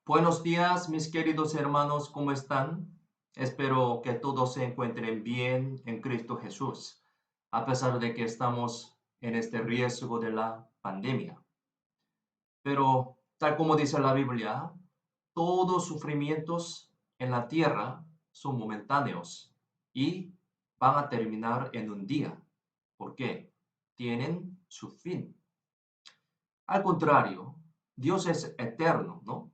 Buenos días, mis queridos hermanos, ¿cómo están? Espero que todos se encuentren bien en Cristo Jesús, a pesar de que estamos en este riesgo de la pandemia. Pero, tal como dice la Biblia, todos sufrimientos en la tierra son momentáneos y van a terminar en un día. ¿Por qué? Tienen su fin. Al contrario, Dios es eterno, ¿no?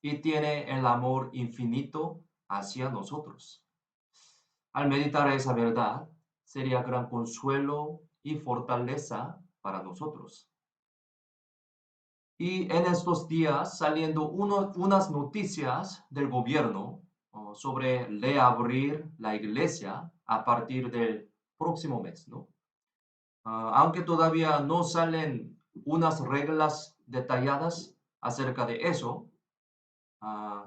Y tiene el amor infinito hacia nosotros. Al meditar esa verdad, sería gran consuelo y fortaleza para nosotros. Y en estos días saliendo unas noticias del gobierno sobre reabrir la iglesia a partir del próximo mes, ¿no? Aunque todavía no salen unas reglas detalladas acerca de eso,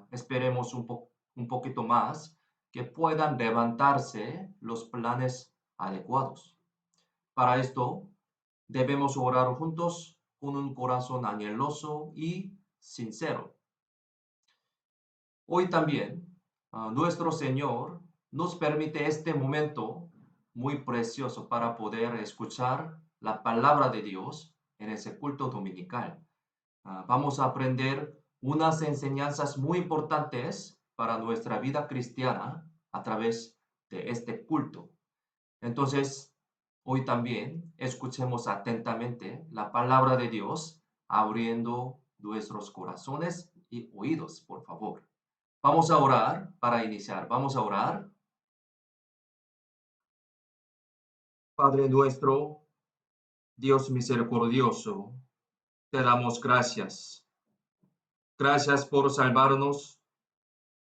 esperemos un poquito más que puedan levantarse los planes adecuados. Para esto, debemos orar juntos con un corazón anheloso y sincero. Hoy también, nuestro Señor nos permite este momento muy precioso para poder escuchar la palabra de Dios en ese culto dominical. Vamos a aprender unas enseñanzas muy importantes para nuestra vida cristiana a través de este culto. Entonces, hoy también escuchemos atentamente la palabra de Dios, abriendo nuestros corazones y oídos, por favor. Vamos a orar para iniciar. Vamos a orar. Padre nuestro, Dios misericordioso, te damos gracias. Gracias por salvarnos,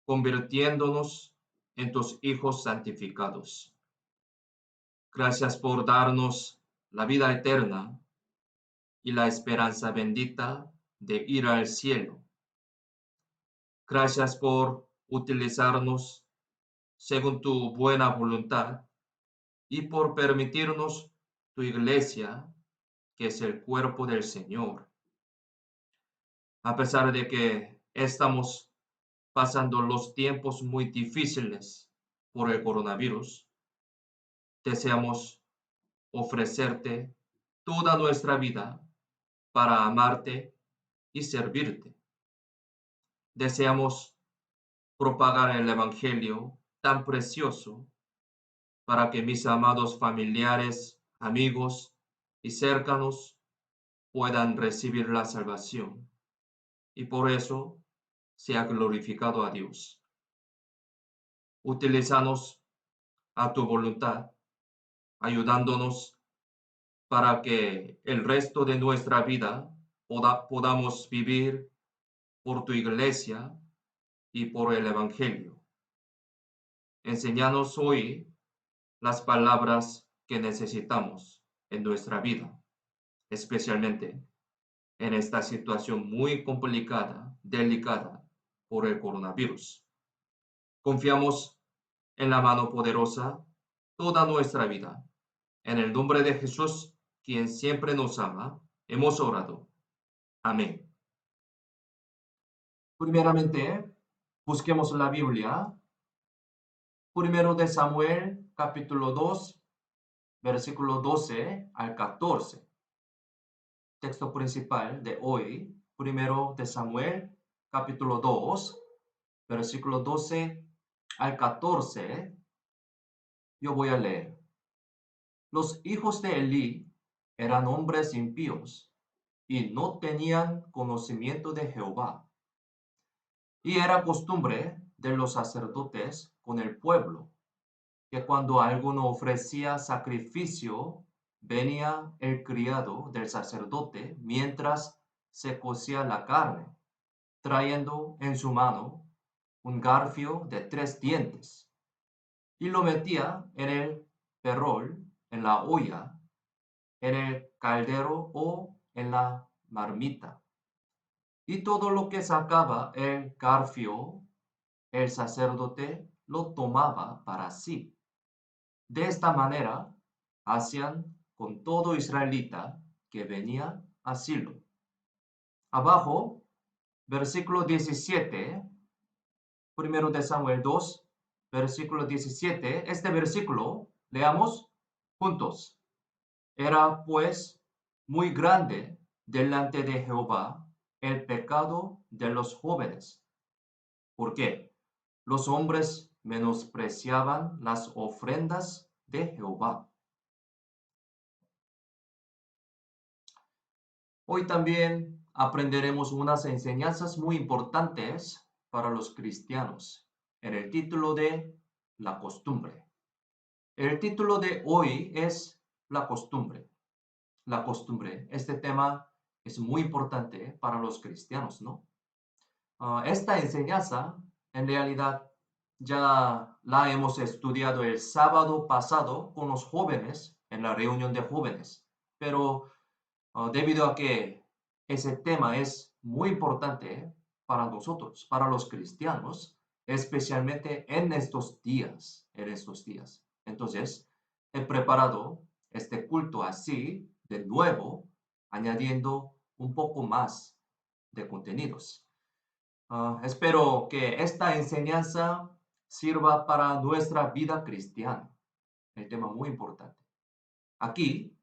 convirtiéndonos en tus hijos santificados. Gracias por darnos la vida eterna y la esperanza bendita de ir al cielo. Gracias por utilizarnos según tu buena voluntad y por permitirnos tu iglesia, que es el cuerpo del Señor. A pesar de que estamos pasando los tiempos muy difíciles por el coronavirus, deseamos ofrecerte toda nuestra vida para amarte y servirte. Deseamos propagar el Evangelio tan precioso para que mis amados familiares, amigos y cercanos puedan recibir la salvación y por eso sea glorificado a Dios. Utilízanos a tu voluntad, ayudándonos para que el resto de nuestra vida podamos vivir por tu iglesia y por el Evangelio. Enséñanos hoy las palabras que necesitamos en nuestra vida, especialmente en esta situación muy complicada, delicada por el coronavirus. Confiamos en la mano poderosa toda nuestra vida. En el nombre de Jesús, quien siempre nos ama, hemos orado. Amén. Primeramente, busquemos la Biblia. Primero de Samuel, capítulo 2, versículo 12 al 14. Texto principal de hoy, primero de Samuel, capítulo 2, versículo 12 al 14. Yo voy a leer. Los hijos de Elí eran hombres impíos y no tenían conocimiento de Jehová. Y era costumbre de los sacerdotes con el pueblo, que cuando alguno ofrecía sacrificio, venía el criado del sacerdote mientras se cocía la carne, trayendo en su mano un garfio de 3 dientes, y lo metía en el perol, en la olla, en el caldero o en la marmita. Y todo lo que sacaba el garfio, el sacerdote lo tomaba para sí. De esta manera hacían con todo israelita que venía a Silo. Abajo, versículo 17, primero de Samuel 2, versículo 17. Este versículo, leamos juntos. Era pues muy grande delante de Jehová el pecado de los jóvenes. ¿Por qué? Los hombres menospreciaban las ofrendas de Jehová. Hoy también aprenderemos unas enseñanzas muy importantes para los cristianos en el título de la costumbre. El título de hoy es la costumbre. La costumbre. Este tema es muy importante para los cristianos, ¿no? Esta enseñanza, en realidad, ya la hemos estudiado el sábado pasado con los jóvenes en la reunión de jóvenes, pero debido a que ese tema es muy importante para nosotros, para los cristianos, especialmente en estos días, Entonces, he preparado este culto así, de nuevo, añadiendo un poco más de contenidos. Espero que esta enseñanza sirva para nuestra vida cristiana. El tema muy importante. Aquí,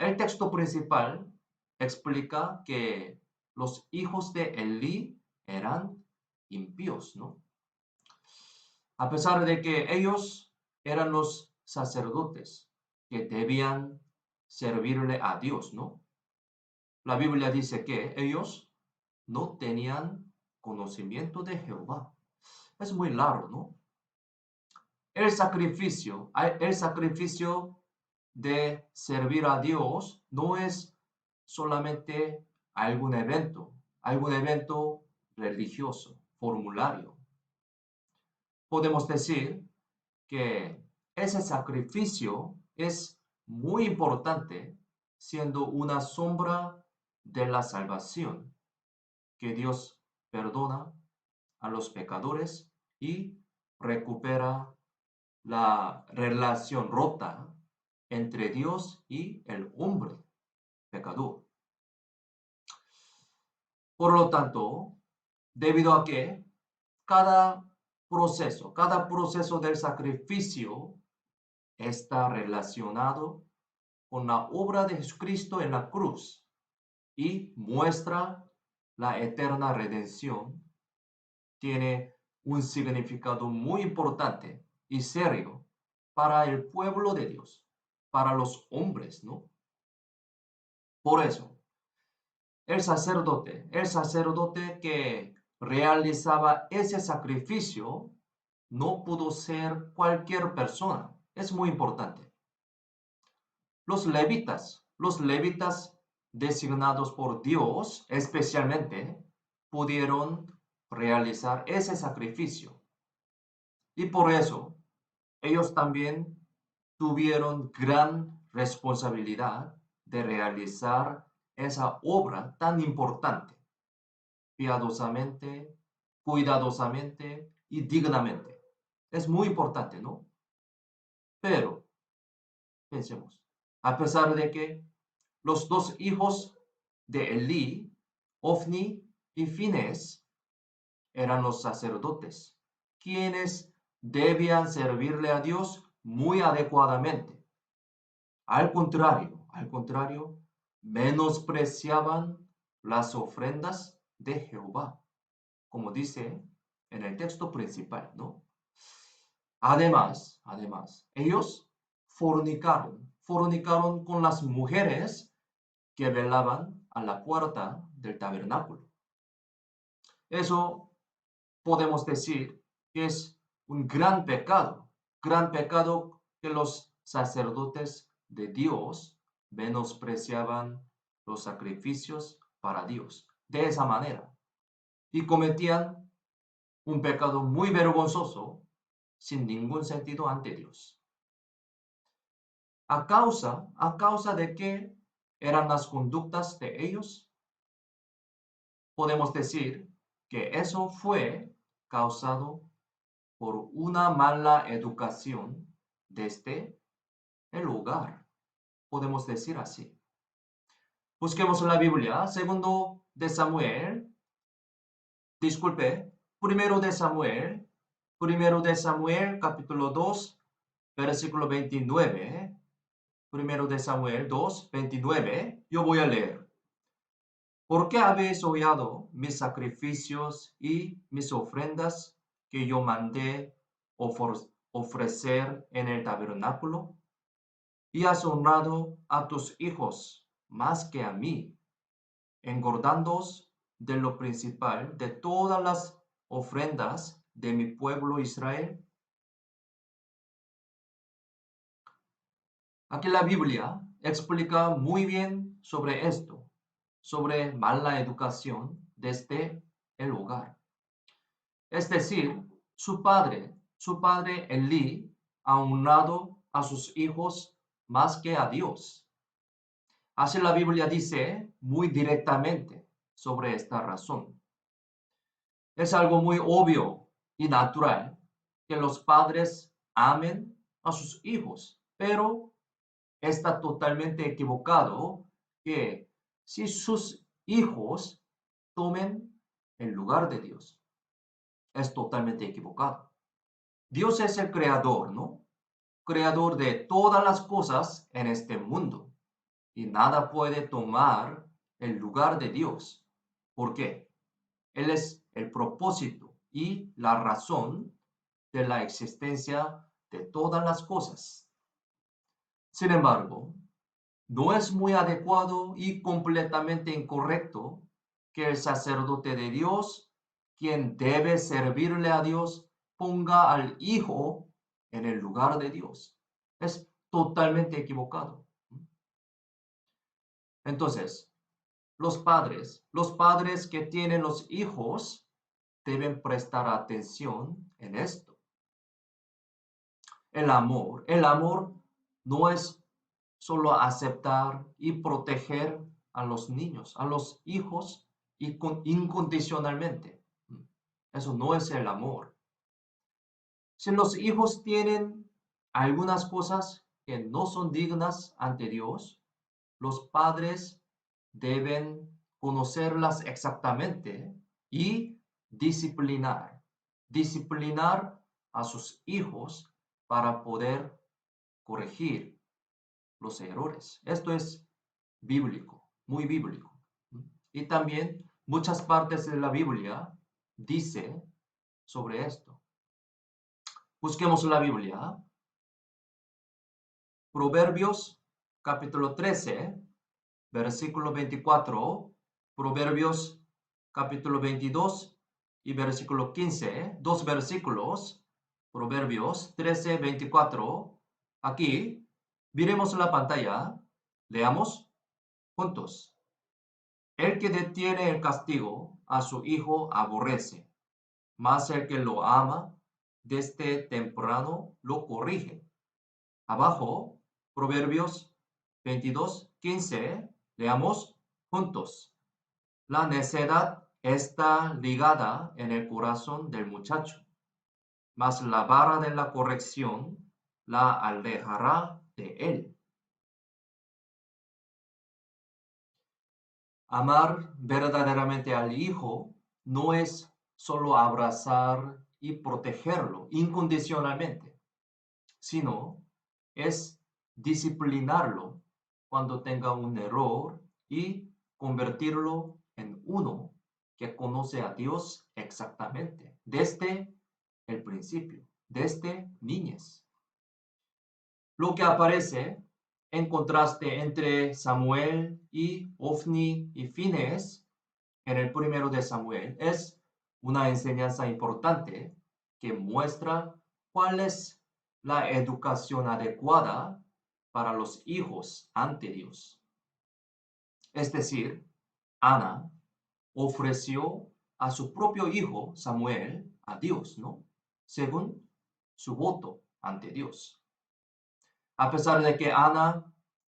el texto principal explica que los hijos de Elí eran impíos, ¿no? A pesar de que ellos eran los sacerdotes que debían servirle a Dios, ¿no? La Biblia dice que ellos no tenían conocimiento de Jehová. Es muy largo, ¿no? El sacrificio de servir a Dios no es solamente algún evento religioso, formulario. Podemos decir que ese sacrificio es muy importante, siendo una sombra de la salvación que Dios perdona a los pecadores y recupera la relación rota entre Dios y el hombre pecador. Por lo tanto, debido a que cada proceso del sacrificio está relacionado con la obra de Jesucristo en la cruz y muestra la eterna redención, tiene un significado muy importante y serio para el pueblo de Dios, para los hombres, ¿no? Por eso, el sacerdote que realizaba ese sacrificio no pudo ser cualquier persona. Es muy importante. Los levitas designados por Dios especialmente, pudieron realizar ese sacrificio. Y por eso, ellos también tuvieron gran responsabilidad de realizar esa obra tan importante, piadosamente, cuidadosamente y dignamente. Es muy importante, ¿no? Pero, pensemos, a pesar de que los dos hijos de Elí, Ofni y Fines, eran los sacerdotes, quienes debían servirle a Dios muy adecuadamente. Al contrario, menospreciaban las ofrendas de Jehová, como dice en el texto principal, ¿no? Además, ellos fornicaron con las mujeres que velaban a la puerta del tabernáculo. Eso podemos decir que es un gran pecado que los sacerdotes de Dios menospreciaban los sacrificios para Dios de esa manera y cometían un pecado muy vergonzoso sin ningún sentido ante Dios. ¿A causa de qué eran las conductas de ellos? Podemos decir que eso fue causado por una mala educación desde el hogar. Podemos decir así. Busquemos en la Biblia, primero de Samuel, capítulo 2, versículo 29. Primero de Samuel 2, 29. Yo voy a leer. ¿Por qué habéis hollado mis sacrificios y mis ofrendas que yo mandé ofrecer en el tabernáculo? Y has honrado a tus hijos más que a mí, engordándoos de lo principal de todas las ofrendas de mi pueblo Israel. Aquí la Biblia explica muy bien sobre esto, sobre mala educación desde el hogar. Es decir, su padre Elí ha honrado a sus hijos más que a Dios. Así la Biblia dice muy directamente sobre esta razón. Es algo muy obvio y natural que los padres amen a sus hijos, pero está totalmente equivocado que si sus hijos tomen el lugar de Dios. Es totalmente equivocado. Dios es el creador, ¿no? Creador de todas las cosas en este mundo. Y nada puede tomar el lugar de Dios. ¿Por qué? Él es el propósito y la razón de la existencia de todas las cosas. Sin embargo, no es muy adecuado y completamente incorrecto que el sacerdote de Dios, quien debe servirle a Dios, ponga al hijo en el lugar de Dios. Es totalmente equivocado. Entonces, los padres que tienen los hijos deben prestar atención en esto. El amor no es solo aceptar y proteger a los niños, a los hijos y incondicionalmente. Eso no es el amor. Si los hijos tienen algunas cosas que no son dignas ante Dios, los padres deben conocerlas exactamente y disciplinar a sus hijos para poder corregir los errores. Esto es bíblico, muy bíblico. Y también muchas partes de la Biblia dice sobre esto. Busquemos la Biblia. Proverbios capítulo 13, versículo 24. Proverbios capítulo 22 y versículo 15. Dos versículos. Proverbios 13, 24. Aquí, miremos la pantalla. Leamos juntos. El que detiene el castigo a su hijo aborrece, mas el que lo ama desde temprano lo corrige. Abajo, Proverbios 22, 15, leamos juntos. La necedad está ligada en el corazón del muchacho, mas la vara de la corrección la alejará de él. Amar verdaderamente al hijo no es solo abrazar y protegerlo incondicionalmente, sino es disciplinarlo cuando tenga un error y convertirlo en uno que conoce a Dios exactamente, desde el principio, desde niñez. Lo que aparece en contraste entre Samuel y Ofni y Fines en el primero de Samuel es una enseñanza importante que muestra cuál es la educación adecuada para los hijos ante Dios. Es decir, Ana ofreció a su propio hijo Samuel a Dios, ¿no? Según su voto ante Dios. A pesar de que Ana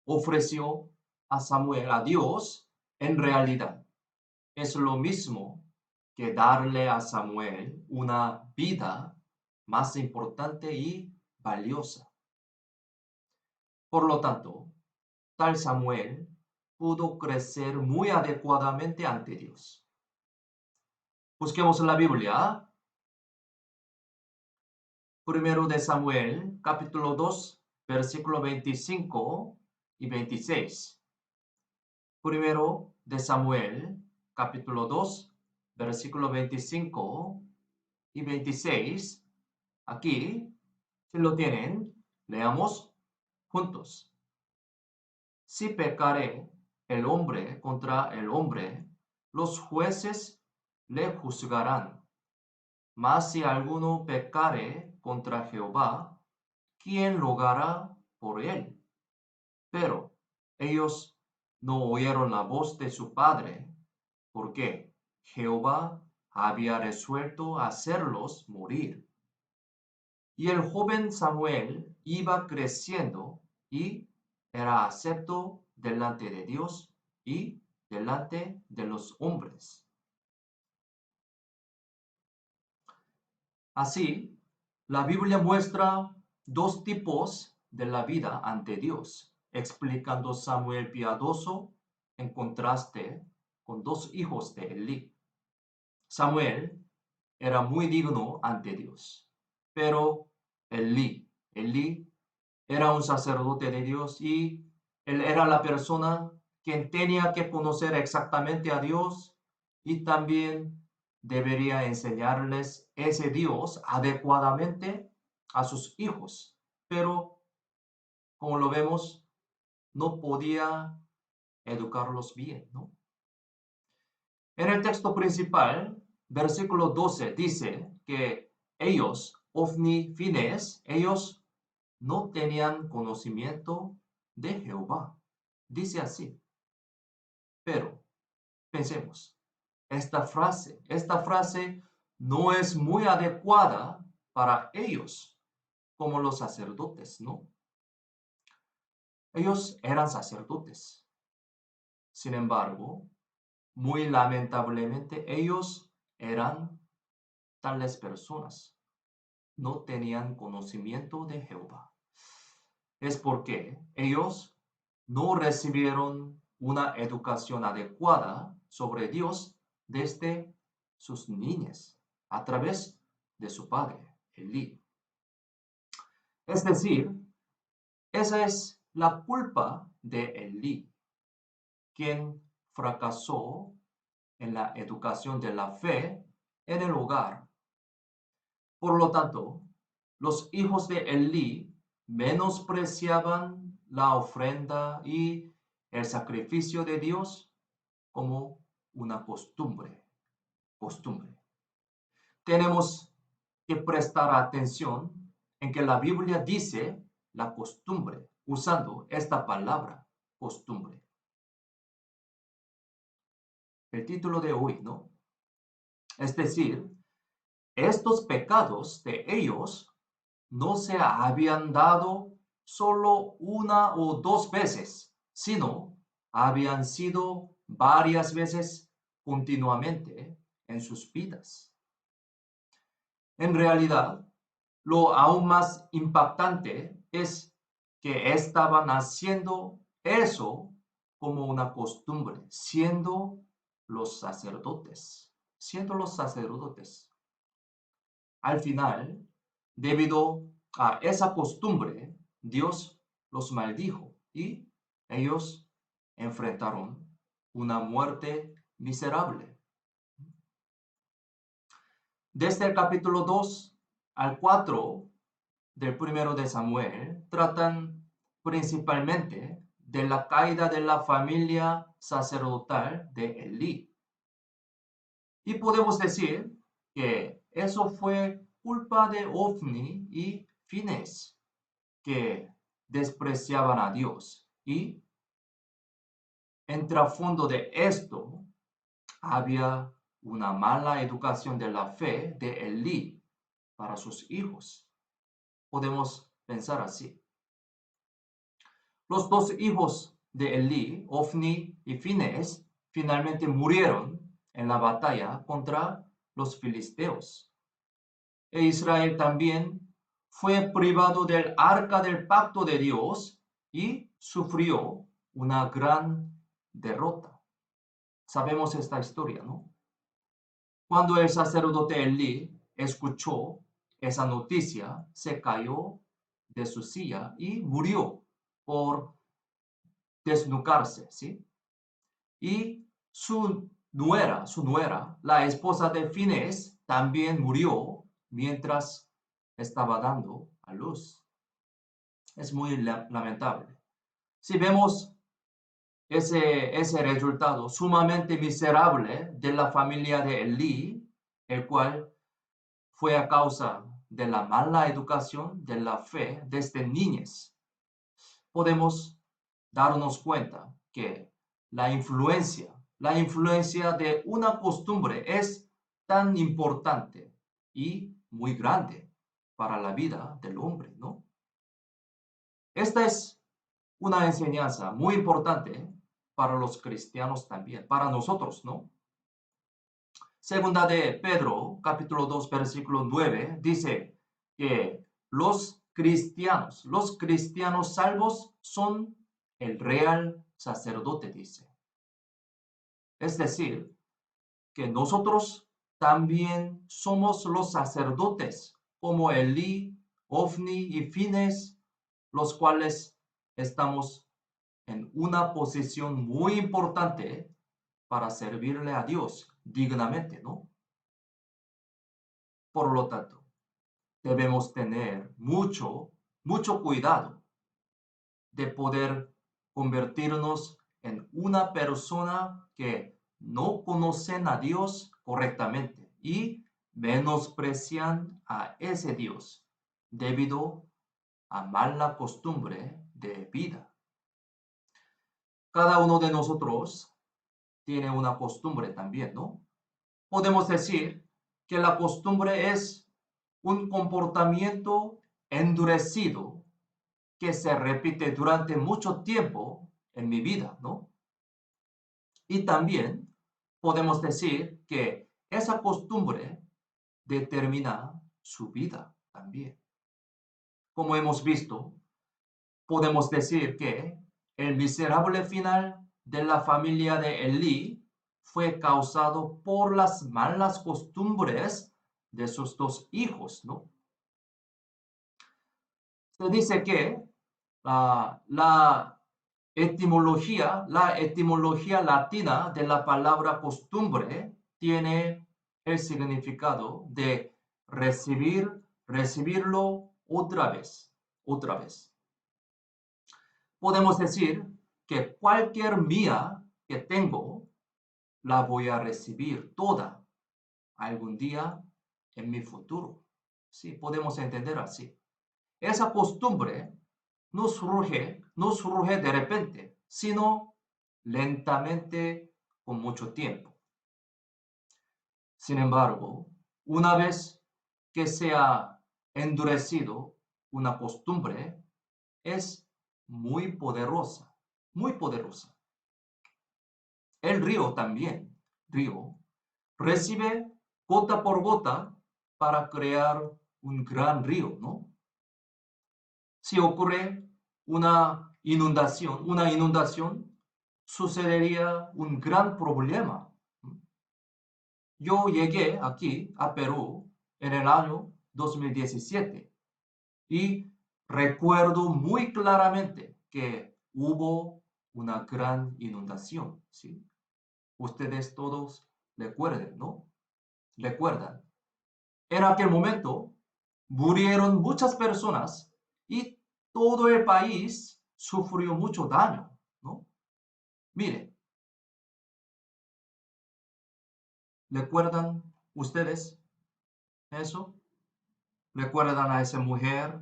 ofreció a Samuel a Dios, en realidad es lo mismo que darle a Samuel una vida más importante y valiosa. Por lo tanto, tal Samuel pudo crecer muy adecuadamente ante Dios. Busquemos la Biblia. Primero de Samuel, capítulo 2, versículo 25 y 26. Primero de Samuel, capítulo 2, versículo 25 y 26. Aquí, si lo tienen, leamos juntos. Si pecare el hombre contra el hombre, los jueces le juzgarán. Mas si alguno pecare contra Jehová, ¿quién rogará por él? Pero ellos no oyeron la voz de su padre, porque Jehová había resuelto hacerlos morir. Y el joven Samuel iba creciendo y era acepto delante de Dios y delante de los hombres. Así, la Biblia muestra dos tipos de la vida ante Dios, explicando Samuel piadoso en contraste con dos hijos de Elí. Samuel era muy digno ante Dios, pero Elí era un sacerdote de Dios y él era la persona quien tenía que conocer exactamente a Dios y también debería enseñarles ese Dios adecuadamente a sus hijos. Pero, como lo vemos, no podía educarlos bien, ¿no? En el texto principal, versículo 12, dice que ellos, Ofni, Fines, ellos no tenían conocimiento de Jehová. Dice así. Pero, pensemos, esta frase no es muy adecuada para ellos, como los sacerdotes, ¿no? Ellos eran sacerdotes. Sin embargo, muy lamentablemente, ellos eran tales personas. No tenían conocimiento de Jehová. Es porque ellos no recibieron una educación adecuada sobre Dios desde sus niñez, a través de su padre, Elí. Es decir, esa es la culpa de Elí, quien fracasó en la educación de la fe en el hogar. Por lo tanto, los hijos de Elí menospreciaban la ofrenda y el sacrificio de Dios como una costumbre. Tenemos que prestar atención en que la Biblia dice la costumbre, usando esta palabra, costumbre. El título de hoy, ¿no? Es decir, estos pecados de ellos no se habían dado solo una o dos veces, sino habían sido varias veces continuamente en sus vidas. En realidad, lo aún más impactante es que estaban haciendo eso como una costumbre, siendo los sacerdotes. Al final, debido a esa costumbre, Dios los maldijo y ellos enfrentaron una muerte miserable. Desde el capítulo 2 al 4 del primero de Samuel tratan principalmente de la caída de la familia sacerdotal de Elí. Y podemos decir que eso fue culpa de Ofni y Fines, que despreciaban a Dios. Y en trasfondo de esto había una mala educación de la fe de Elí para sus hijos. Podemos pensar así. Los dos hijos de Elí, Ofni y Fines, finalmente murieron en la batalla contra los filisteos. E Israel también fue privado del arca del pacto de Dios y sufrió una gran derrota. Sabemos esta historia, ¿no? Cuando el sacerdote Elí escuchó esa noticia, se cayó de su silla y murió por desnucarse, ¿sí? Y su nuera, la esposa de Fines, también murió mientras estaba dando a luz. Es muy lamentable. Si vemos ese resultado sumamente miserable de la familia de Elí, el cual fue a causa de la mala educación de la fe desde niñez, podemos darnos cuenta que la influencia de una costumbre es tan importante y muy grande para la vida del hombre, ¿no? Esta es una enseñanza muy importante para los cristianos también, para nosotros, ¿no? Segunda de Pedro, capítulo 2, versículo 9, dice que los cristianos salvos son el real sacerdote, dice. Es decir, que nosotros también somos los sacerdotes, como Elí, Ofni y Fines, los cuales estamos en una posición muy importante para servirle a Dios dignamente, ¿no? Por lo tanto, debemos tener mucho cuidado de poder convertirnos en una persona que no conocen a Dios correctamente y menosprecian a ese Dios debido a mala costumbre de vida. Cada uno de nosotros tiene una costumbre también, ¿no? Podemos decir que la costumbre es un comportamiento endurecido que se repite durante mucho tiempo en mi vida, ¿no? Y también podemos decir que esa costumbre determina su vida también. Como hemos visto, podemos decir que el miserable final de la familia de Elí fue causado por las malas costumbres de sus dos hijos, ¿no? Se dice que la etimología latina de la palabra costumbre tiene el significado de recibirlo otra vez, otra vez. Podemos decir que cualquier mía que tengo, la voy a recibir toda algún día en mi futuro. Sí, podemos entender así. Esa costumbre no surge de repente, sino lentamente con mucho tiempo. Sin embargo, una vez que se ha endurecido una costumbre, es muy poderosa, muy poderosa. El río, recibe gota por gota para crear un gran río, ¿no? Si ocurre una inundación, sucedería un gran problema. Yo llegué aquí a Perú en el año 2017 y recuerdo muy claramente que hubo una gran inundación, ¿sí? Ustedes todos recuerden, ¿no? Recuerdan. En aquel momento murieron muchas personas y todo el país sufrió mucho daño, ¿no? Mire, ¿recuerdan ustedes eso? ¿Recuerdan a esa mujer?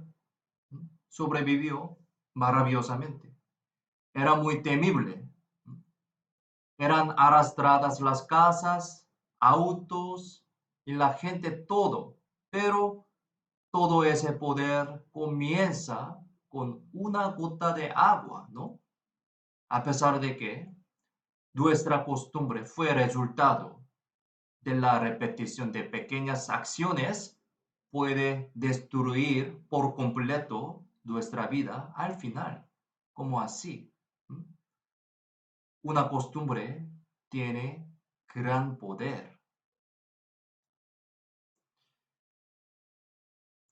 Sobrevivió maravillosamente. Era muy temible. Eran arrastradas las casas, autos y la gente, todo. Pero todo ese poder comienza con una gota de agua, ¿no? A pesar de que nuestra costumbre fue resultado de la repetición de pequeñas acciones, puede destruir por completo nuestra vida al final. ¿Cómo así? Una costumbre tiene gran poder.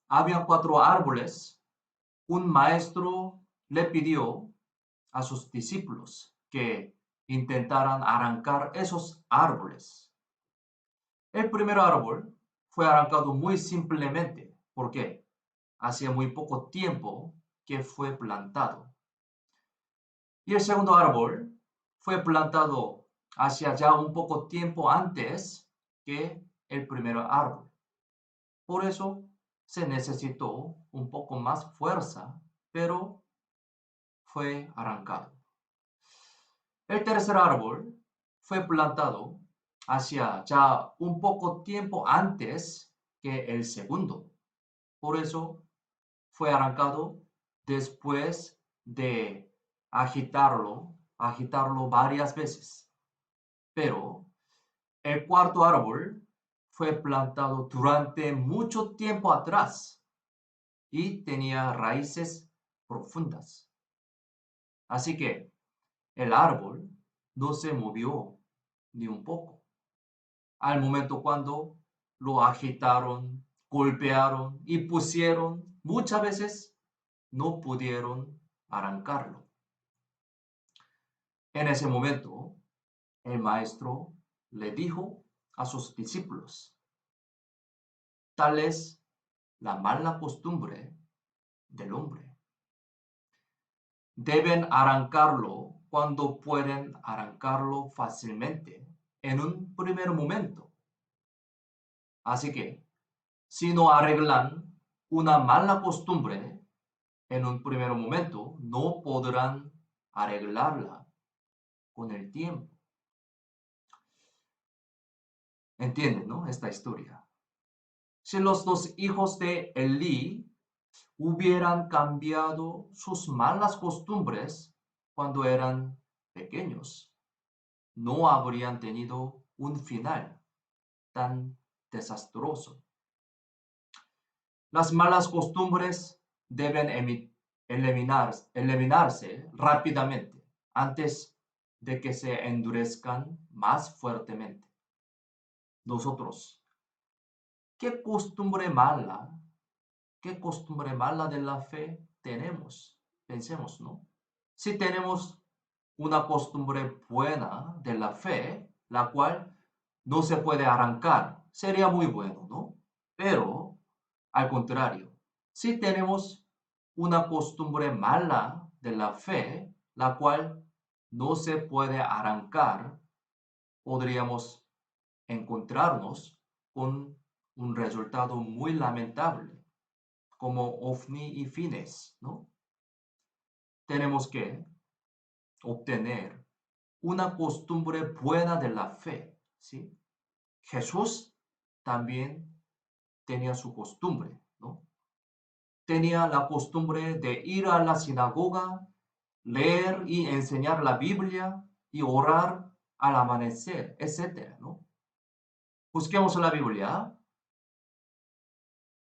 Había 4 árboles. Un maestro le pidió a sus discípulos que intentaran arrancar esos árboles. El primer árbol fue arrancado muy simplemente porque hacía muy poco tiempo que fue plantado. Y el segundo árbol fue plantado hacia ya un poco tiempo antes que el primer árbol. Por eso se necesitó un poco más fuerza, pero fue arrancado. El tercer árbol fue plantado hacia ya un poco tiempo antes que el segundo. Por eso fue arrancado después de agitarlo varias veces. Pero el cuarto árbol fue plantado durante mucho tiempo atrás y tenía raíces profundas. Así que el árbol no se movió ni un poco. Al momento cuando lo agitaron, golpearon y pusieron, muchas veces no pudieron arrancarlo. En ese momento, el maestro le dijo a sus discípulos, tal es la mala costumbre del hombre. Deben arrancarlo cuando pueden arrancarlo fácilmente en un primer momento. Así que, si no arreglan una mala costumbre en un primer momento, no podrán arreglarla con el tiempo. ¿Entienden, no? Esta historia. Si los dos hijos de Elí hubieran cambiado sus malas costumbres cuando eran pequeños, no habrían tenido un final tan desastroso. Las malas costumbres deben eliminarse rápidamente antes de que se endurezcan más fuertemente. Nosotros, ¿qué costumbre mala, qué costumbre mala de la fe tenemos? Pensemos, ¿no? Si tenemos una costumbre buena de la fe, la cual no se puede arrancar, sería muy bueno, ¿no? Pero, al contrario, si tenemos una costumbre mala de la fe, la cual no se puede arrancar, podríamos encontrarnos con un resultado muy lamentable, como Ofni y Fines, ¿no? Tenemos que obtener una costumbre buena de la fe, ¿sí? Jesús también tenía su costumbre, ¿no? Tenía la costumbre de ir a la sinagoga, leer y enseñar la Biblia y orar al amanecer, etcétera, ¿no? Busquemos la Biblia,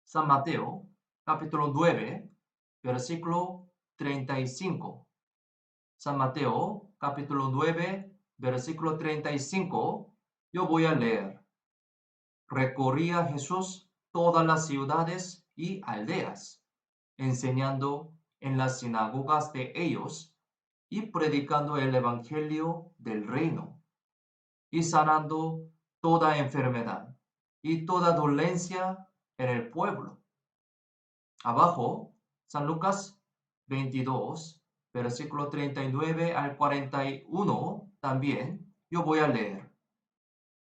San Mateo, capítulo 9, versículo 35. San Mateo, capítulo 9, versículo 35. Yo voy a leer. Recorría Jesús todas las ciudades y aldeas, enseñando en las sinagogas de ellos y predicando el evangelio del reino y sanando toda enfermedad y toda dolencia en el pueblo. Abajo, San Lucas 22, versículo 39 al 41, también yo voy a leer.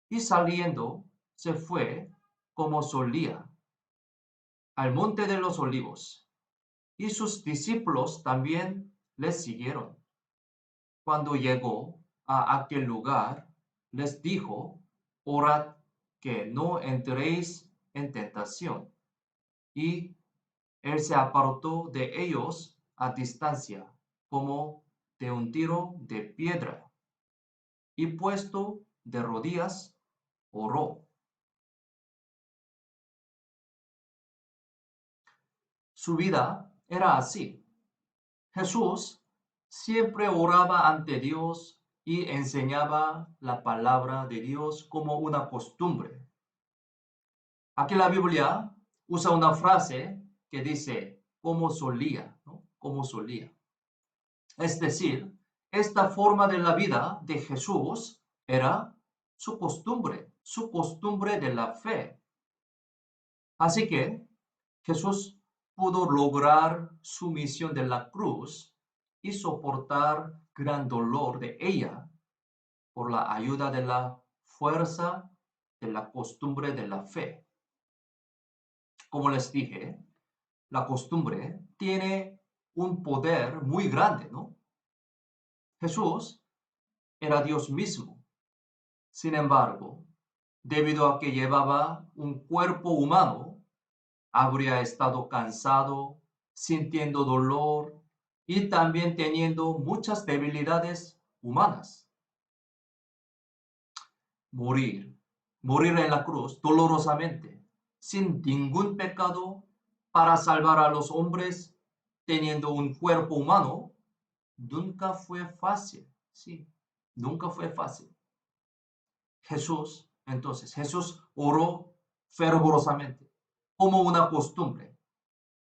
Y saliendo, se fue como solía al monte de los olivos, y sus discípulos también le siguieron. Cuando llegó a aquel lugar, les dijo, orad que no entréis en tentación. Y él se apartó de ellos a distancia, como de un tiro de piedra, y puesto de rodillas, oró. Su vida era así. Jesús siempre oraba ante Dios y enseñaba la palabra de Dios como una costumbre. Aquí la Biblia usa una frase que dice, como solía, ¿no? Como solía. Es decir, esta forma de la vida de Jesús era su costumbre de la fe. Así que Jesús pudo lograr su misión de la cruz y soportar gran dolor de ella por la ayuda de la fuerza de la costumbre de la fe. Como les dije, la costumbre tiene un poder muy grande, ¿no? Jesús era Dios mismo. Sin embargo, debido a que llevaba un cuerpo humano, habría estado cansado, sintiendo dolor y también teniendo muchas debilidades humanas. Morir, morir en la cruz dolorosamente, sin ningún pecado, para salvar a los hombres, teniendo un cuerpo humano, nunca fue fácil. Sí, nunca fue fácil. Jesús oró fervorosamente, como una costumbre,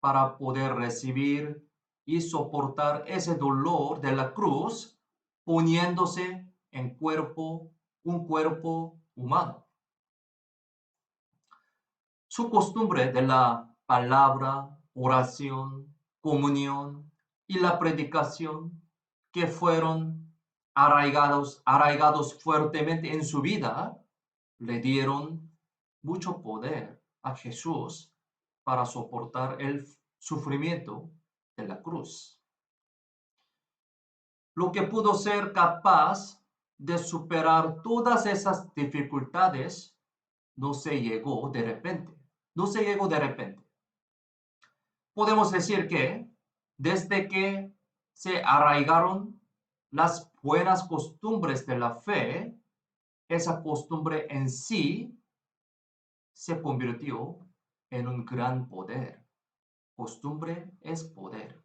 para poder recibir y soportar ese dolor de la cruz, poniéndose en un cuerpo humano. Su costumbre de la palabra, oración, comunión y la predicación, que fueron arraigados fuertemente en su vida, le dieron mucho poder a Jesús para soportar el sufrimiento de la cruz. Lo que pudo ser capaz de superar todas esas dificultades no se llegó de repente. No se llegó de repente. Podemos decir que desde que se arraigaron las buenas costumbres de la fe, esa costumbre en sí se convirtió en un gran poder. Costumbre es poder.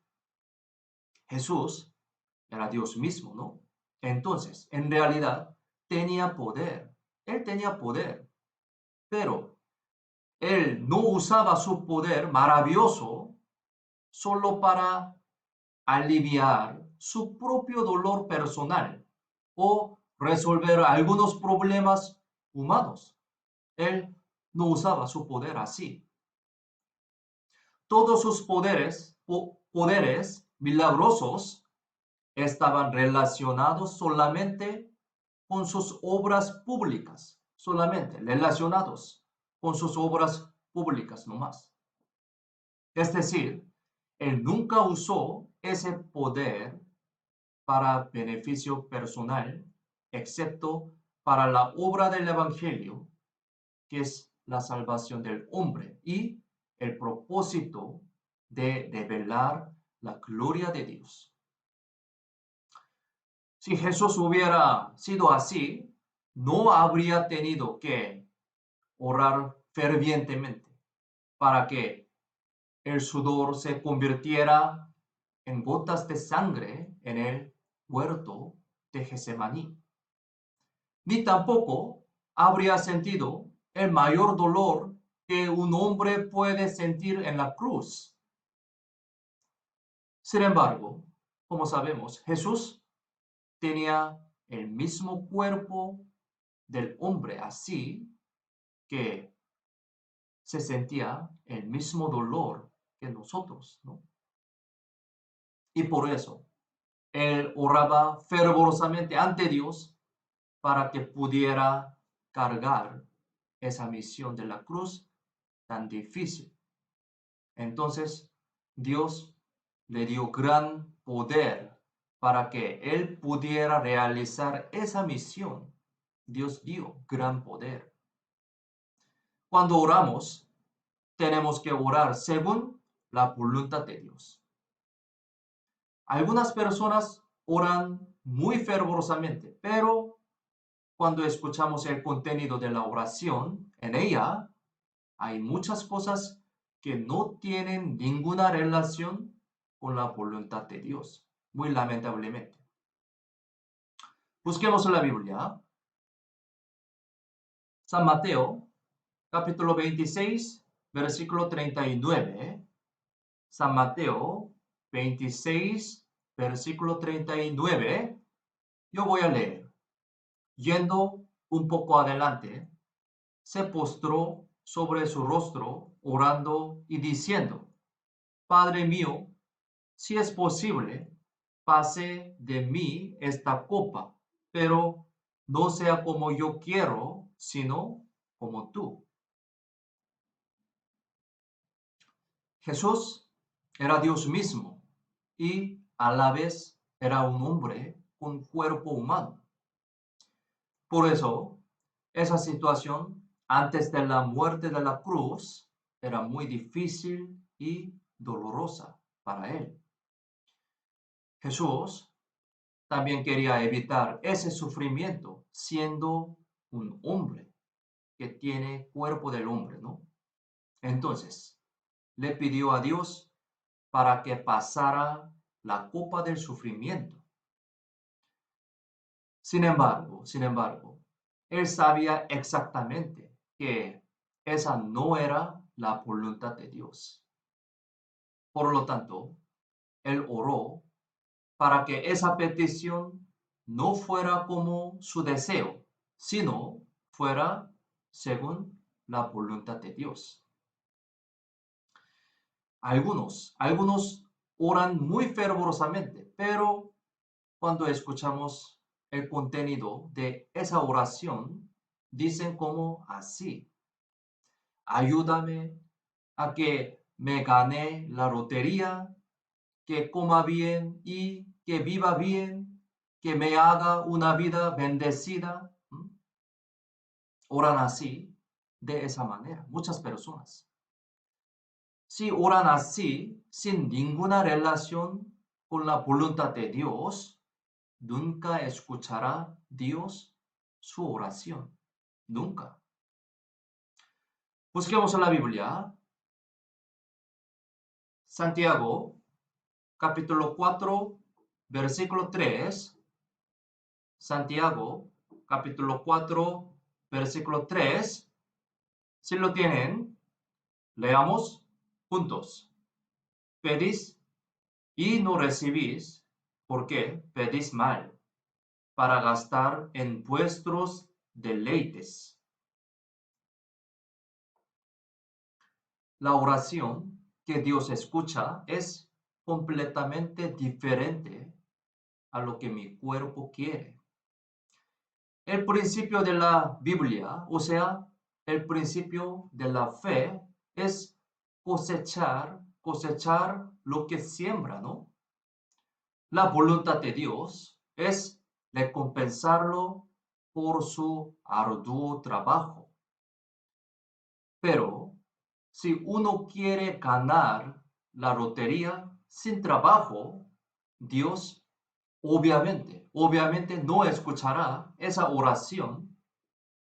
Jesús era Dios mismo, ¿no? Entonces, en realidad, tenía poder. Él tenía poder, pero él no usaba su poder maravilloso solo para aliviar su propio dolor personal o resolver algunos problemas humanos. Él no usaba su poder así. Todos sus poderes milagrosos estaban relacionados solamente con sus obras públicas, solamente relacionados con sus obras públicas nomás. Es decir, él nunca usó ese poder para beneficio personal, excepto para la obra del Evangelio, que es la salvación del hombre y el propósito de revelar la gloria de Dios. Si Jesús hubiera sido así, no habría tenido que orar fervientemente para que el sudor se convirtiera en gotas de sangre en el huerto de Getsemaní. Ni tampoco habría sentido el mayor dolor que un hombre puede sentir en la cruz. Sin embargo, como sabemos, Jesús tenía el mismo cuerpo del hombre, así que se sentía el mismo dolor que nosotros, ¿no? Y por eso, él oraba fervorosamente ante Dios para que pudiera cargar esa misión de la cruz tan difícil. Entonces, Dios le dio gran poder para que él pudiera realizar esa misión. Dios dio gran poder. Cuando oramos, tenemos que orar según la voluntad de Dios. Algunas personas oran muy fervorosamente, pero cuando escuchamos el contenido de la oración, en ella hay muchas cosas que no tienen ninguna relación con la voluntad de Dios, muy lamentablemente. Busquemos la Biblia. San Mateo, capítulo 26, versículo 39. San Mateo 26, versículo 39. Yo voy a leer. Yendo un poco adelante, se postró sobre su rostro, orando y diciendo: Padre mío, si es posible, pase de mí esta copa, pero no sea como yo quiero, sino como tú. Jesús era Dios mismo y a la vez era un hombre con cuerpo humano. Por eso, esa situación antes de la muerte de la cruz era muy difícil y dolorosa para él. Jesús también quería evitar ese sufrimiento siendo un hombre que tiene cuerpo del hombre, ¿no? Entonces, le pidió a Dios para que pasara la copa del sufrimiento. Sin embargo, él sabía exactamente que esa no era la voluntad de Dios. Por lo tanto, él oró para que esa petición no fuera como su deseo, sino fuera según la voluntad de Dios. Algunos oran muy fervorosamente, pero cuando escuchamos el contenido de esa oración, dicen como así: ayúdame a que me gane la lotería, que coma bien y que viva bien, que me haga una vida bendecida. Oran así, de esa manera, muchas personas. Si oran así, sin ninguna relación con la voluntad de Dios, nunca escuchará Dios su oración. Nunca. Busquemos en la Biblia. Santiago, capítulo 4, versículo 3. Santiago, capítulo 4, versículo 3. Si lo tienen, leamos juntos. Pedís y no recibís, porque pedís mal, para gastar en vuestros deleites. La oración que Dios escucha es completamente diferente a lo que mi cuerpo quiere. El principio de la Biblia, o sea, el principio de la fe, es cosechar lo que siembra, ¿no? La voluntad de Dios es recompensarlo por su arduo trabajo. Pero si uno quiere ganar la lotería sin trabajo, Dios obviamente no escuchará esa oración,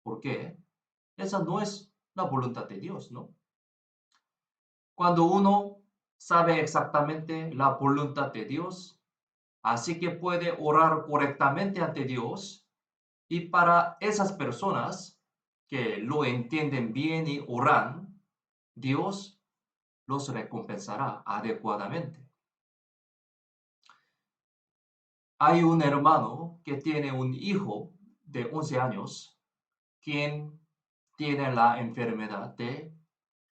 porque esa no es la voluntad de Dios, ¿no? Cuando uno sabe exactamente la voluntad de Dios, así que puede orar correctamente ante Dios, y para esas personas que lo entienden bien y oran, Dios los recompensará adecuadamente. Hay un hermano que tiene un hijo de 11 años, quien tiene la enfermedad de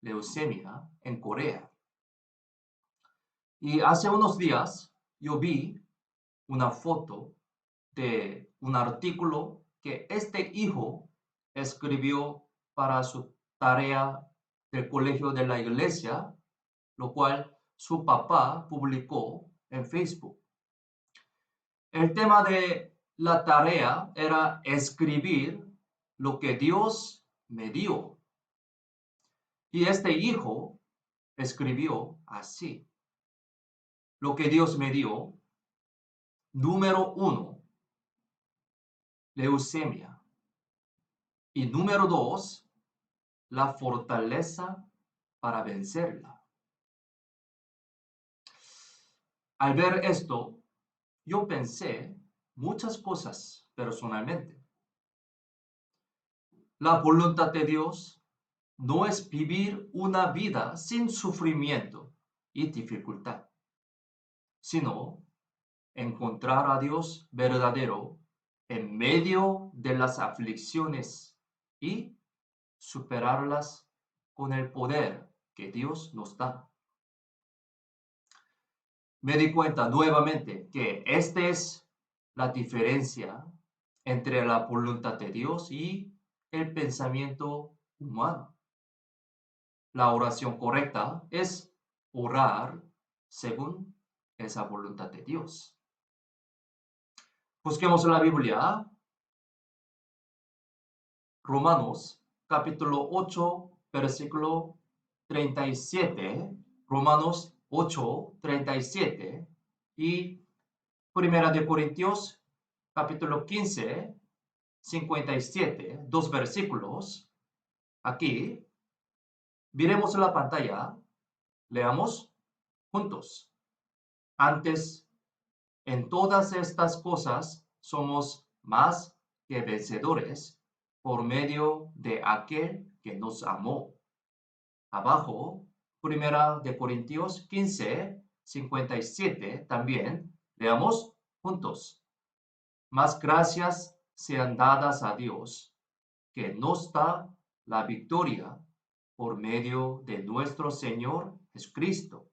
leucemia en Corea. Y hace unos días yo vi una foto de un artículo que este hijo escribió para su tarea del colegio de la iglesia, lo cual su papá publicó en Facebook. El tema de la tarea era escribir lo que Dios me dio. Y este hijo escribió así: lo que Dios me dio, número 1, leucemia. Y número 2, la fortaleza para vencerla. Al ver esto, yo pensé muchas cosas personalmente. La voluntad de Dios no es vivir una vida sin sufrimiento y dificultad, sino encontrar a Dios verdadero en medio de las aflicciones y superarlas con el poder que Dios nos da. Me di cuenta nuevamente que esta es la diferencia entre la voluntad de Dios y el pensamiento humano. La oración correcta es orar según esa voluntad de Dios. Busquemos la Biblia. Romanos capítulo 8, versículo 37. Romanos 8, 37. Y Primera de Corintios capítulo 15, 57. Dos versículos. Aquí, miremos la pantalla. Leamos juntos. Antes, en todas estas cosas somos más que vencedores por medio de aquel que nos amó. Abajo, Primera de Corintios 15, 57, también leamos juntos. Más gracias sean dadas a Dios, que nos da la victoria por medio de nuestro Señor Jesucristo.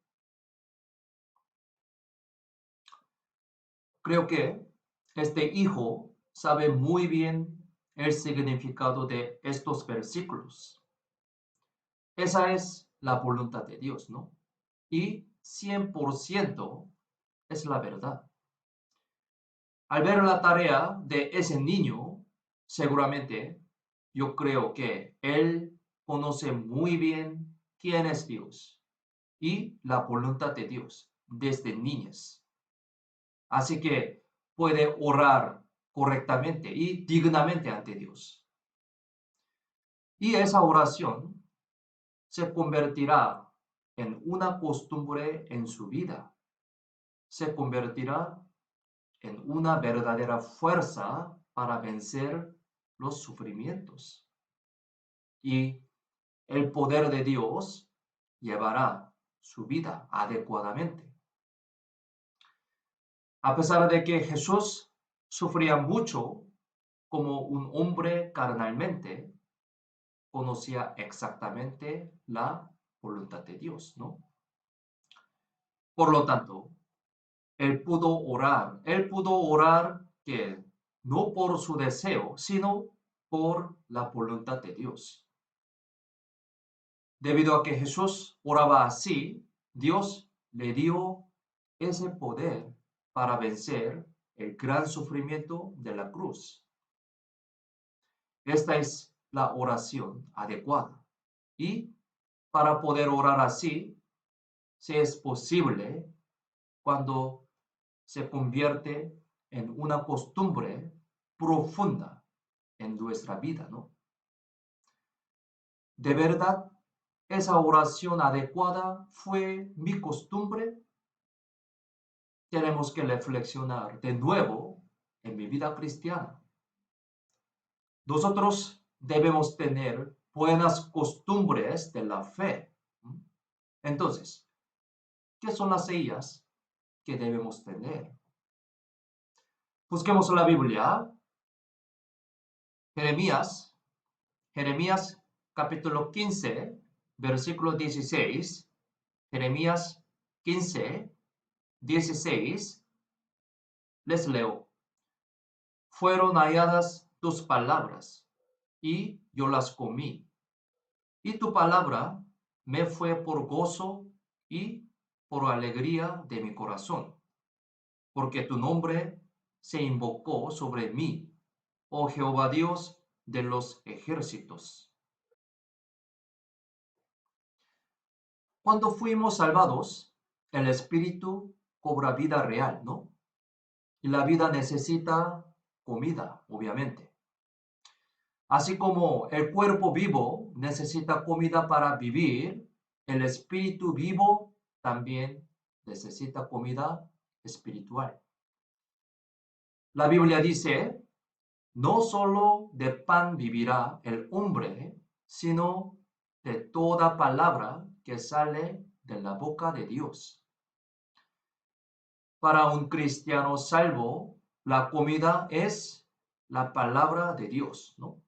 Creo que este hijo sabe muy bien el significado de estos versículos. Esa es la voluntad de Dios, ¿no? Y 100% es la verdad. Al ver la tarea de ese niño, seguramente yo creo que él conoce muy bien quién es Dios y la voluntad de Dios desde niñez. Así que puede orar correctamente y dignamente ante Dios. Y esa oración se convertirá en una costumbre en su vida. Se convertirá en una verdadera fuerza para vencer los sufrimientos. Y el poder de Dios llevará su vida adecuadamente. A pesar de que Jesús sufría mucho como un hombre carnalmente, conocía exactamente la voluntad de Dios, ¿no? Por lo tanto, él pudo orar que no por su deseo, sino por la voluntad de Dios. Debido a que Jesús oraba así, Dios le dio ese poder para vencer el gran sufrimiento de la cruz. Esta es la oración adecuada. Y para poder orar así, si es posible, cuando se convierte en una costumbre profunda en nuestra vida, ¿no? ¿De verdad esa oración adecuada fue mi costumbre? Tenemos que reflexionar de nuevo en mi vida cristiana. Nosotros debemos tener buenas costumbres de la fe. Entonces, ¿qué son las ellas que debemos tener? Busquemos la Biblia. Jeremías, Jeremías capítulo 15, versículo 16. Jeremías 15, 16. Les leo. Fueron halladas tus palabras, y yo las comí. Y tu palabra me fue por gozo y por alegría de mi corazón, porque tu nombre se invocó sobre mí, oh Jehová Dios de los ejércitos. Cuando fuimos salvados, el Espíritu cobra vida real, ¿no? Y la vida necesita comida, obviamente. Así como el cuerpo vivo necesita comida para vivir, el espíritu vivo también necesita comida espiritual. La Biblia dice, no solo de pan vivirá el hombre, sino de toda palabra que sale de la boca de Dios. Para un cristiano salvo, la comida es la palabra de Dios, ¿no?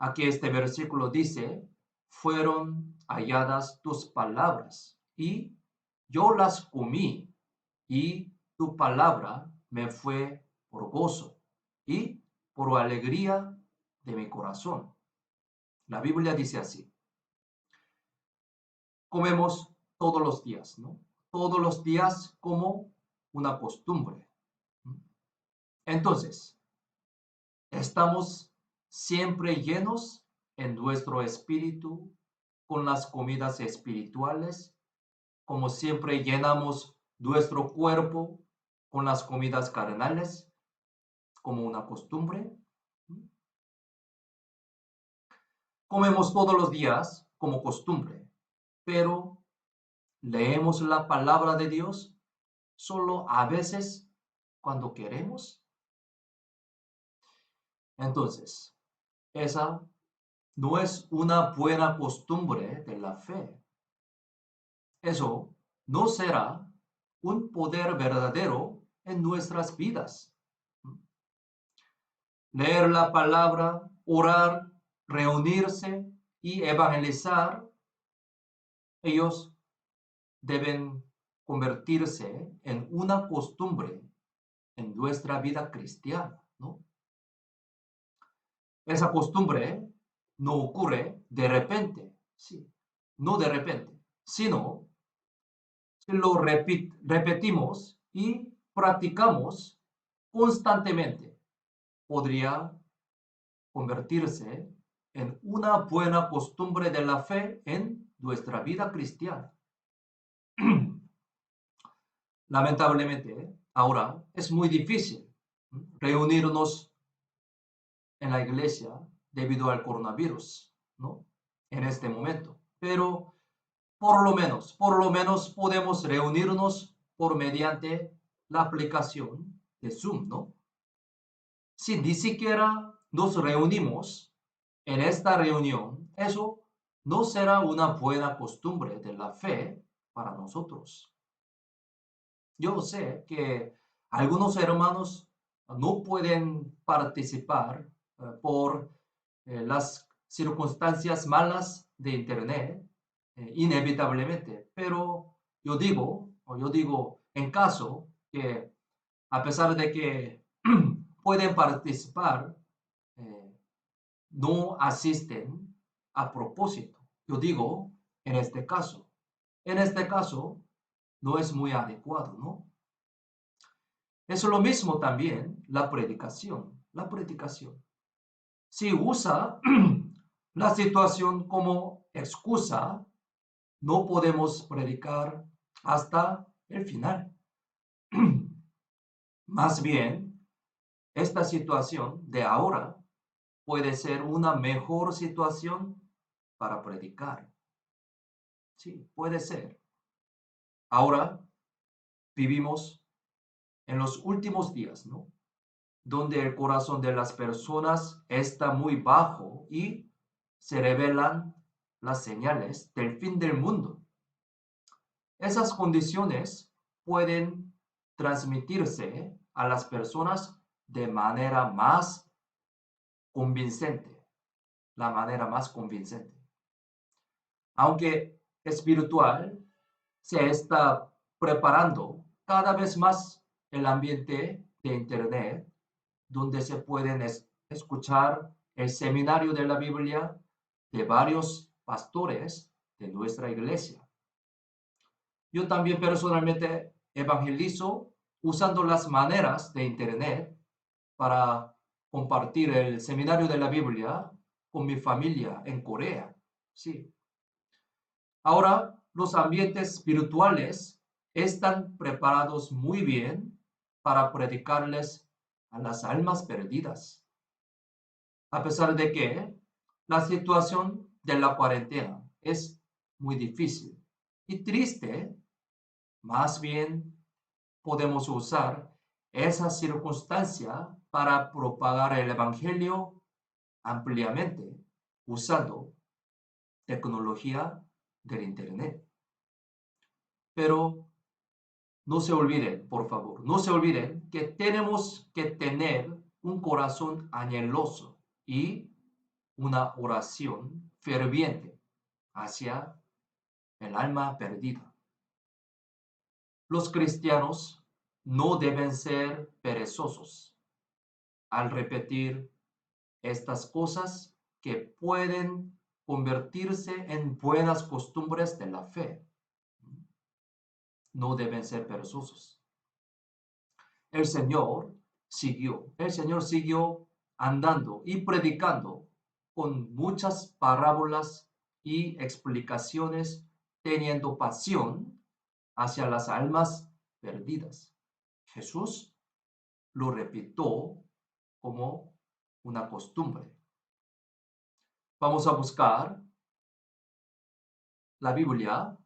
Aquí este versículo dice, fueron halladas tus palabras y yo las comí y tu palabra me fue por gozo y por alegría de mi corazón. La Biblia dice así. Comemos todos los días, ¿no? Todos los días como una costumbre. Entonces, estamos siempre llenos en nuestro espíritu con las comidas espirituales, como siempre llenamos nuestro cuerpo con las comidas carnales, como una costumbre. Comemos todos los días como costumbre, pero leemos la palabra de Dios solo a veces cuando queremos. Entonces, esa no es una buena costumbre de la fe. Eso no será un poder verdadero en nuestras vidas. Leer la palabra, orar, reunirse y evangelizar, ellos deben convertirse en una costumbre en nuestra vida cristiana, ¿no? Esa costumbre no ocurre de repente, sí, no de repente, sino si lo repetimos y practicamos constantemente, podría convertirse en una buena costumbre de la fe en nuestra vida cristiana. Lamentablemente, ahora es muy difícil reunirnos en la iglesia debido al coronavirus, ¿no? En este momento. Pero por lo menos podemos reunirnos por mediante la aplicación de Zoom, ¿no? Si ni siquiera nos reunimos en esta reunión, eso no será una buena costumbre de la fe para nosotros. Yo sé que algunos hermanos no pueden participar por las circunstancias malas de Internet, inevitablemente, pero yo digo, en caso que a pesar de que pueden participar, eh, no asisten a propósito. Yo digo, en este caso no es muy adecuado, ¿no? Es lo mismo también la predicación, la predicación. Si usa la situación como excusa, no podemos predicar hasta el final. Más bien, esta situación de ahora puede ser una mejor situación para predicar. Sí, puede ser. Ahora vivimos en los últimos días, ¿no? Donde el corazón de las personas está muy bajo y se revelan las señales del fin del mundo. Esas condiciones pueden transmitirse a las personas de manera más convincente, la manera más convincente. Aunque espiritual, se está preparando cada vez más el ambiente de Internet, donde se pueden escuchar el seminario de la Biblia de varios pastores de nuestra iglesia. Yo también personalmente evangelizo usando las maneras de Internet para compartir el seminario de la Biblia con mi familia en Corea. Sí. Ahora, los ambientes espirituales están preparados muy bien para predicarles a las almas perdidas. A pesar de que la situación de la cuarentena es muy difícil y triste, más bien podemos usar esa circunstancia para propagar el Evangelio ampliamente usando tecnología del Internet. Pero no se olviden, por favor, no se olviden que tenemos que tener un corazón anheloso y una oración ferviente hacia el alma perdida. Los cristianos no deben ser perezosos al repetir estas cosas que pueden convertirse en buenas costumbres de la fe. No deben ser perezosos. El Señor siguió andando y predicando con muchas parábolas y explicaciones, teniendo pasión hacia las almas perdidas. Jesús lo repitió como una costumbre. Vamos a buscar la Biblia,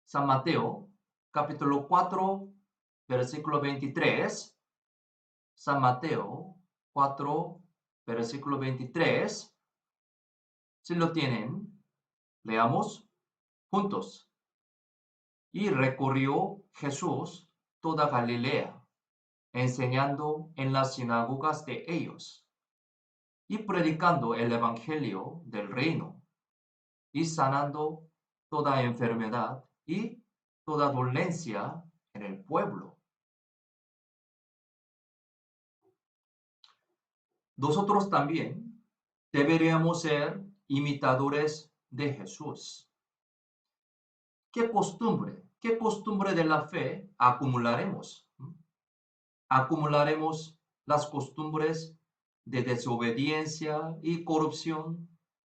San Mateo, capítulo 4, versículo 23. San Mateo 4, versículo 23. Si lo tienen, leamos juntos. Y recorrió Jesús toda Galilea, enseñando en las sinagogas de ellos y predicando el evangelio del reino y sanando toda enfermedad y toda dolencia en el pueblo. Nosotros también deberíamos ser imitadores de Jesús. ¿Qué costumbre de la fe acumularemos? ¿Acumularemos las costumbres de desobediencia y corrupción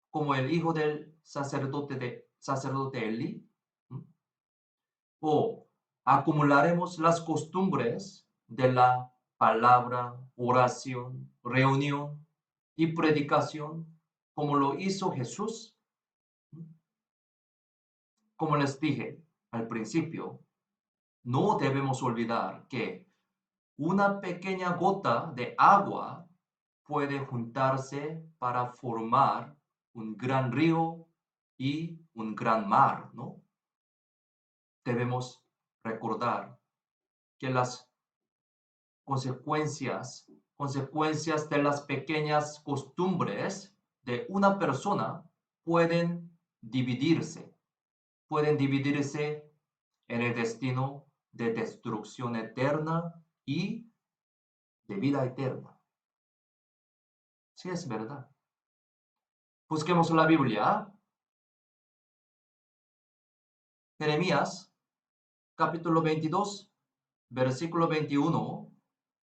como el hijo del sacerdote Elí? ¿O acumularemos las costumbres de la palabra, oración, reunión y predicación, como lo hizo Jesús. Como les dije al principio, no debemos olvidar que una pequeña gota de agua puede juntarse para formar un gran río y un gran mar, ¿no? Debemos recordar que las consecuencias de las pequeñas costumbres de una persona pueden dividirse, pueden dividirse en el destino de destrucción eterna y de vida eterna. Sí, es verdad. Busquemos la Biblia. Jeremías, capítulo 22, versículo 21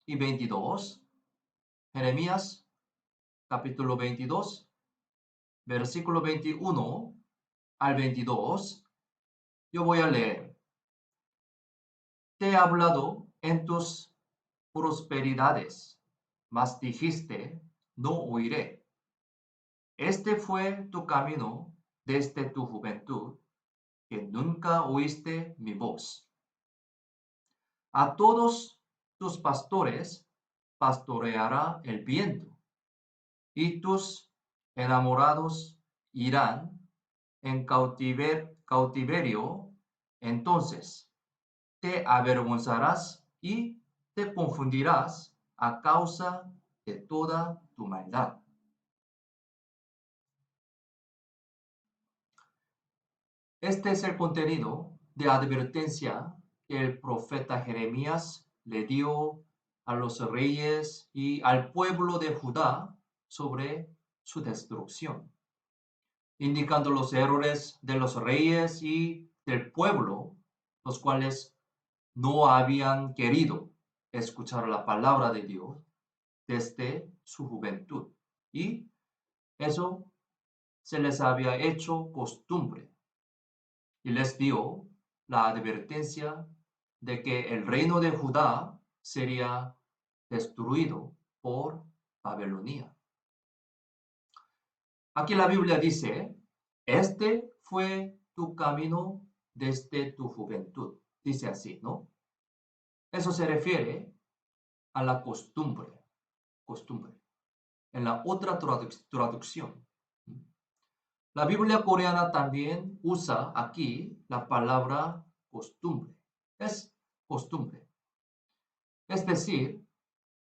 y 22. Jeremías, capítulo 22, versículo 21 al 22. Yo voy a leer. Te he hablado en tus prosperidades, mas dijiste, no oiré. Este fue tu camino desde tu juventud, que nunca oíste mi voz. A todos tus pastores pastoreará el viento, y tus enamorados irán en cautiverio. Entonces te avergonzarás y te confundirás a causa de toda tu maldad. Este es el contenido de advertencia que el profeta Jeremías le dio a los reyes y al pueblo de Judá sobre su destrucción, indicando los errores de los reyes y del pueblo, los cuales no habían querido escuchar la palabra de Dios desde su juventud. Y eso se les había hecho costumbre. Y les dio la advertencia de que el reino de Judá sería destruido por Babilonia. Aquí la Biblia dice, este fue tu camino desde tu juventud. Dice así, ¿no? Eso se refiere a la costumbre. En la otra traducción. La Biblia coreana también usa aquí la palabra costumbre. Es costumbre. Es decir,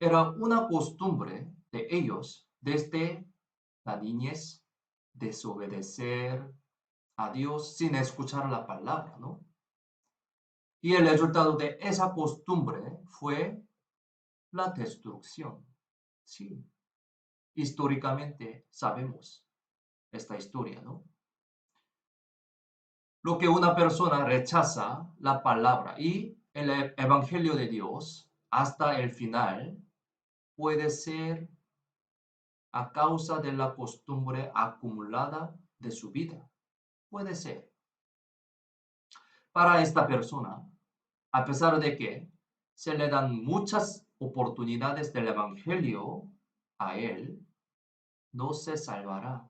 era una costumbre de ellos desde la niñez desobedecer a Dios sin escuchar la palabra, ¿no? Y el resultado de esa costumbre fue la destrucción. Sí, históricamente sabemos esta historia, ¿no? Lo que una persona rechaza la palabra y el evangelio de Dios hasta el final puede ser a causa de la costumbre acumulada de su vida. Puede ser. Para esta persona, a pesar de que se le dan muchas oportunidades del evangelio a él, no se salvará,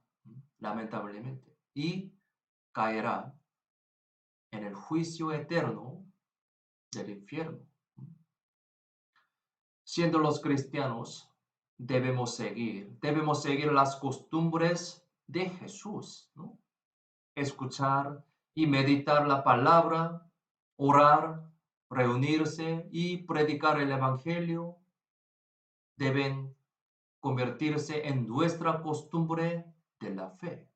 lamentablemente, y caerá en el juicio eterno del infierno. Siendo los cristianos, debemos seguir las costumbres de Jesús, ¿no? Escuchar y meditar la palabra, orar, reunirse y predicar el evangelio deben convertirse en nuestra costumbre de la fe.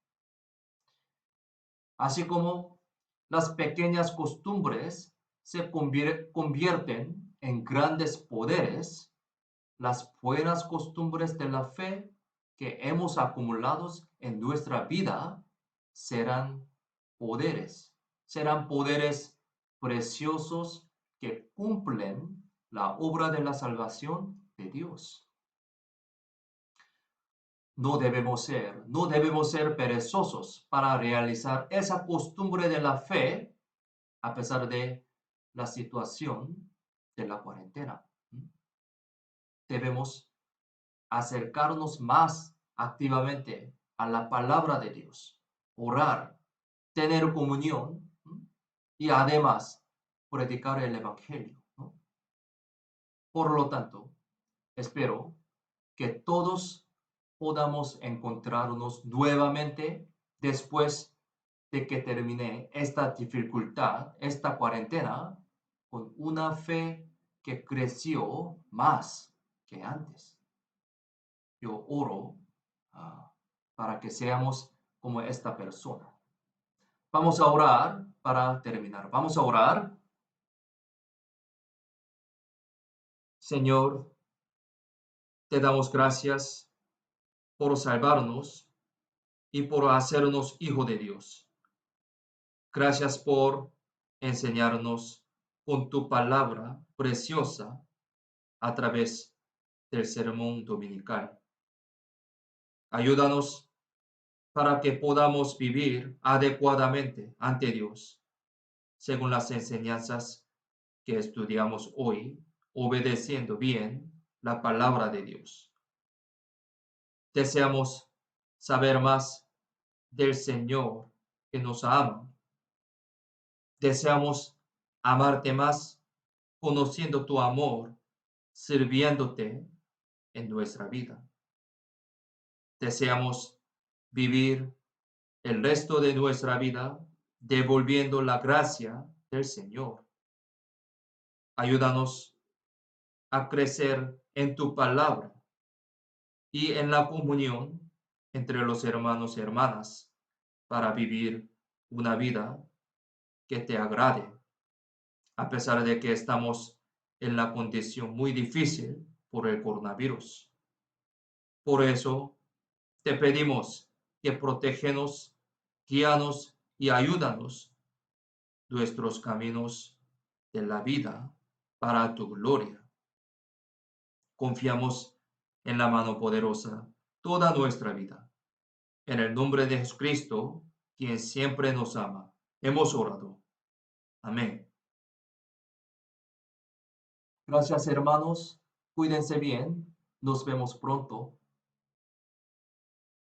Así como las pequeñas costumbres se convierten en grandes poderes, las buenas costumbres de la fe que hemos acumulado en nuestra vida serán poderes preciosos que cumplen la obra de la salvación de Dios. No debemos ser perezosos para realizar esa costumbre de la fe a pesar de la situación de la cuarentena. debemos acercarnos más activamente a la palabra de Dios, orar, tener comunión, ¿no? Y además predicar el Evangelio, ¿no? Por lo tanto, espero que todos podamos encontrarnos nuevamente después de que termine esta dificultad, esta cuarentena, con una fe que creció más que antes. Yo oro para que seamos como esta persona. Vamos a orar para terminar. Vamos a orar. Señor, te damos gracias por salvarnos y por hacernos hijo de Dios. Gracias por enseñarnos con tu palabra preciosa a través del sermón dominical. Ayúdanos para que podamos vivir adecuadamente ante Dios, según las enseñanzas que estudiamos hoy, obedeciendo bien la palabra de Dios. Deseamos saber más del Señor que nos ama. Deseamos amarte más, conociendo tu amor, sirviéndote en nuestra vida. Deseamos vivir el resto de nuestra vida devolviendo la gracia del Señor. Ayúdanos a crecer en tu palabra y en la comunión entre los hermanos y hermanas para vivir una vida que te agrade, a pesar de que estamos en la condición muy difícil por el coronavirus. Por eso te pedimos que protégenos, guíanos y ayúdanos nuestros caminos de la vida para tu gloria. Confiamos en la mano poderosa toda nuestra vida. En el nombre de Jesucristo, quien siempre nos ama, hemos orado. Amén. Gracias, hermanos. Cuídense bien. Nos vemos pronto.